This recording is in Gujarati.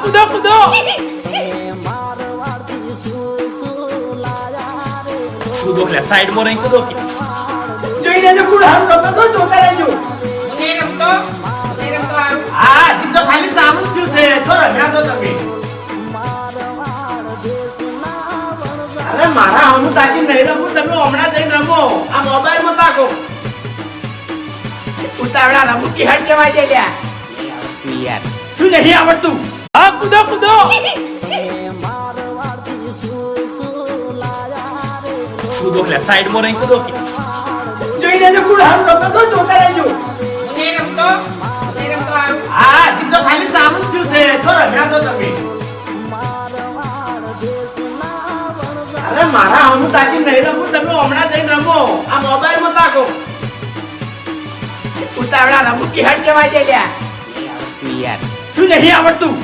કૂદો કૂદો કૂદો લે સાઈડ માં રહી કૂદો જોઈ લેજો કુડ હારું રમતો તો જોતા રહેજો નહીં રમતો હારું. હા જીતો ખાલી સારું થયું છે તો રમ્યા છો તમે અરે મારા હમું તાજી નહીં રમું તમે હમણાં જઈને રમો આ મોબાઈલ માં તાકો ઉતાવળા રમું કે હટ જવાય દે લ્યા યાર શું નહીં આવડતું હા કૂદો કૂદો કૂદો લે સાઈડ માં રહી કૂદો જોઈ લેજો કુડ હારું રમતો તો જોતા રહેજો નહીં રમતો હારું. હા જીતો ખાલી સારું થયું છે તો રમ્યા છો તમે અરે મારા હમું તાજી નહીં રમું તમે હમણાં જઈને રમો આ મોબાઈલ માં તાકો ઉતાવળા રમું કે હટ જવાય દે લ્યા યાર શું નહીં આવડતું